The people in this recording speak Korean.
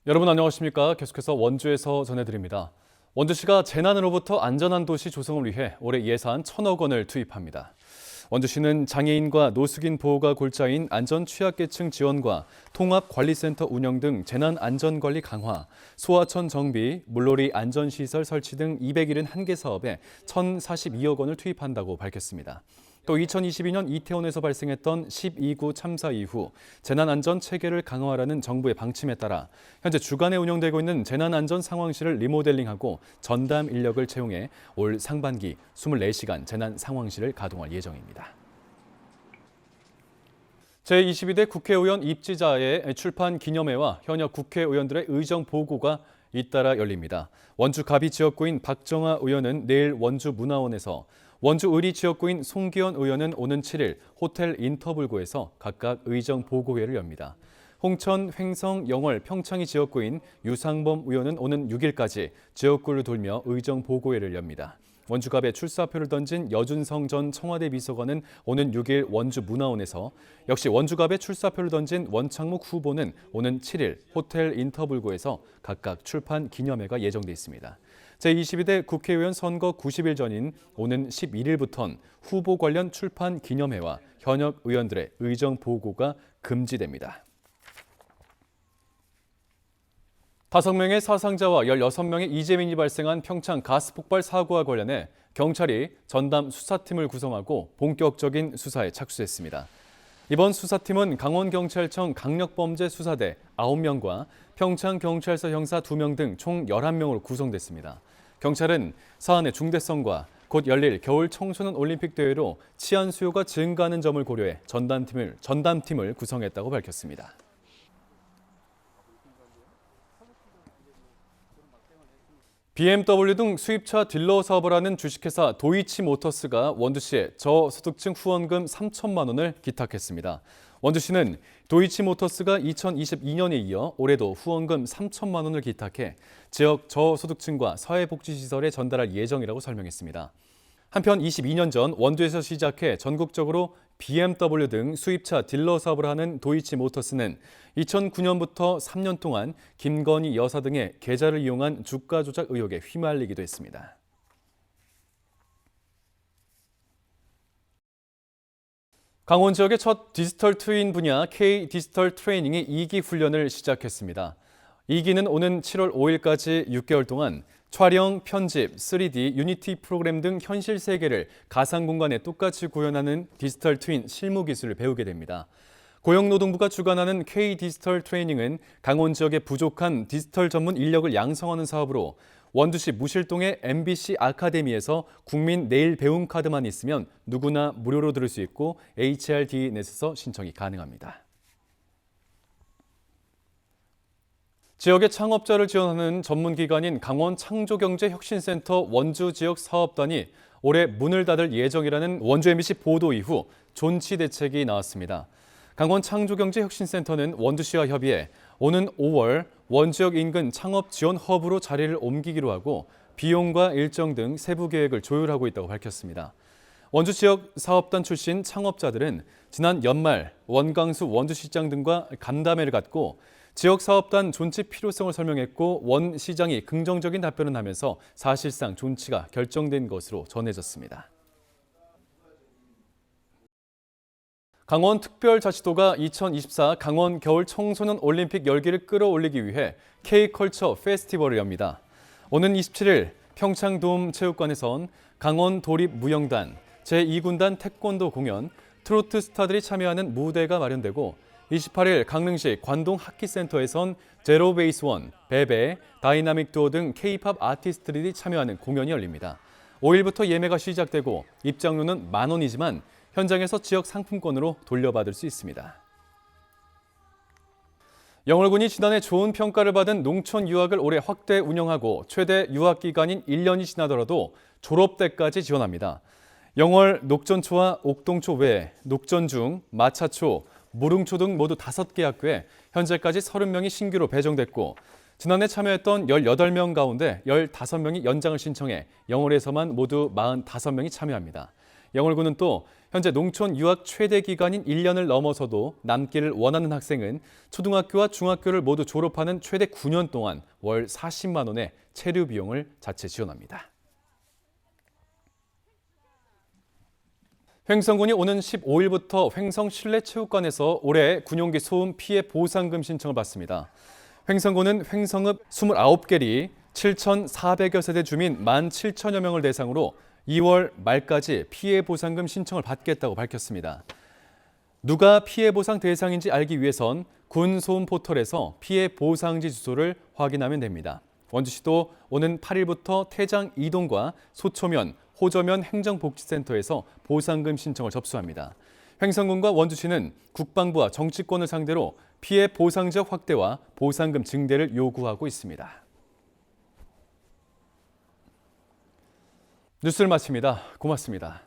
여러분 안녕하십니까? 계속해서 원주에서 전해드립니다. 원주시가 재난으로부터 안전한 도시 조성을 위해 올해 예산 1,000억 원을 투입합니다. 원주시는 장애인과 노숙인 보호가 골자인 안전 취약계층 지원과 통합관리센터 운영 등 재난안전관리 강화, 소하천 정비, 물놀이 안전시설 설치 등 271개 사업에 1,042억 원을 투입한다고 밝혔습니다. 또 2022년 이태원에서 발생했던 12구 참사 이후 재난안전 체계를 강화하라는 정부의 방침에 따라 현재 주간에 운영되고 있는 재난안전 상황실을 리모델링하고 전담 인력을 채용해 올 상반기 24시간 재난상황실을 가동할 예정입니다. 제22대 국회의원 입지자의 출판 기념회와 현역 국회의원들의 의정 보고가 잇따라 열립니다. 원주 가비 지역구인 박정아 의원은 내일 원주 문화원에서, 원주 의리 지역구인 송기현 의원은 오는 7일 호텔 인터블고에서 각각 의정 보고회를 엽니다. 홍천, 횡성, 영월, 평창이 지역구인 유상범 의원은 오는 6일까지 지역구를 돌며 의정 보고회를 엽니다. 원주갑에 출사표를 던진 여준성 전 청와대 비서관은 오는 6일 원주 문화원에서, 역시 원주갑에 출사표를 던진 원창묵 후보는 오는 7일 호텔 인터블고에서 각각 출판 기념회가 예정돼 있습니다. 제22대 국회의원 선거 90일 전인 오는 11일부터는 후보 관련 출판 기념회와 현역 의원들의 의정 보고가 금지됩니다. 5명의 사상자와 16명의 이재민이 발생한 평창 가스폭발 사고와 관련해 경찰이 전담 수사팀을 구성하고 본격적인 수사에 착수했습니다. 이번 수사팀은 강원경찰청 강력범죄수사대 9명과 평창경찰서 형사 2명 등 총 11명으로 구성됐습니다. 경찰은 사안의 중대성과 곧 열릴 겨울 청소년 올림픽 대회로 치안 수요가 증가하는 점을 고려해 전담팀을 구성했다고 밝혔습니다. BMW 등 수입차 딜러 사업을 하는 주식회사 도이치모터스가 원주시에 저소득층 후원금 3천만 원을 기탁했습니다. 원주시는 도이치모터스가 2022년에 이어 올해도 후원금 3천만 원을 기탁해 지역 저소득층과 사회복지시설에 전달할 예정이라고 설명했습니다. 한편 22년 전 원주에서 시작해 전국적으로 BMW 등 수입차 딜러 사업을 하는 도이치모터스는 2009년부터 3년 동안 김건희 여사 등의 계좌를 이용한 주가 조작 의혹에 휘말리기도 했습니다. 강원 지역의 첫 디지털 트윈 분야 K 디지털 트레이닝이 2기 훈련을 시작했습니다. 2기는 오는 7월 5일까지 6개월 동안 촬영, 편집, 3D, 유니티 프로그램 등 현실 세계를 가상 공간에 똑같이 구현하는 디지털 트윈 실무 기술을 배우게 됩니다. 고용노동부가 주관하는 K 디지털 트레이닝은 강원 지역의 부족한 디지털 전문 인력을 양성하는 사업으로 원주시 무실동의 MBC 아카데미에서 국민 내일 배움 카드만 있으면 누구나 무료로 들을 수 있고 HRD넷에서 신청이 가능합니다. 지역의 창업자를 지원하는 전문기관인 강원창조경제혁신센터 원주 지역 사업단이 올해 문을 닫을 예정이라는 원주 MBC 보도 이후 존치 대책이 나왔습니다. 강원창조경제혁신센터는 원주시와 협의해 오는 5월 원지역 인근 창업 지원 허브로 자리를 옮기기로 하고 비용과 일정 등 세부 계획을 조율하고 있다고 밝혔습니다. 원주 지역 사업단 출신 창업자들은 지난 연말 원광수 원주시장 등과 간담회를 갖고 지역 사업단 존치 필요성을 설명했고 원 시장이 긍정적인 답변을 하면서 사실상 존치가 결정된 것으로 전해졌습니다. 강원특별자치도가 2024 강원 겨울 청소년 올림픽 열기를 끌어올리기 위해 K컬처 페스티벌을 엽니다. 오는 27일 평창돔체육관에선 강원도립무용단, 제2군단 태권도 공연, 트로트 스타들이 참여하는 무대가 마련되고 28일 강릉시 관동하키센터에선 제로베이스원, 베베, 다이나믹 두오 등 K-팝 아티스트들이 참여하는 공연이 열립니다. 5일부터 예매가 시작되고 입장료는 10,000원이지만 현장에서 지역 상품권으로 돌려받을 수 있습니다. 영월군이 지난해 좋은 평가를 받은 농촌 유학을 올해 확대 운영하고 최대 유학 기간인 1년이 지나더라도 졸업 때까지 지원합니다. 영월 녹전초와 옥동초 외에 녹전중, 마차초, 무릉초 등 모두 5개 학교에 현재까지 30명이 신규로 배정됐고 지난해 참여했던 18명 가운데 15명이 연장을 신청해 영월에서만 모두 45명이 참여합니다. 영월군은 또 현재 농촌 유학 최대 기간인 1년을 넘어서도 남기를 원하는 학생은 초등학교와 중학교를 모두 졸업하는 최대 9년 동안 월 40만 원의 체류 비용을 자체 지원합니다. 횡성군이 오는 15일부터 횡성 실내체육관에서 올해 군용기 소음 피해 보상금 신청을 받습니다. 횡성군은 횡성읍 29개리 7,400여 세대 주민 17,000여 명을 대상으로 2월 말까지 피해 보상금 신청을 받겠다고 밝혔습니다. 누가 피해 보상 대상인지 알기 위해선 군 소음 포털에서 피해 보상지 주소를 확인하면 됩니다. 원주시도 오는 8일부터 태장 이동과 소초면, 호저면 행정복지센터에서 보상금 신청을 접수합니다. 횡성군과 원주시는 국방부와 정치권을 상대로 피해 보상 지역 확대와 보상금 증대를 요구하고 있습니다. 뉴스를 마칩니다. 고맙습니다.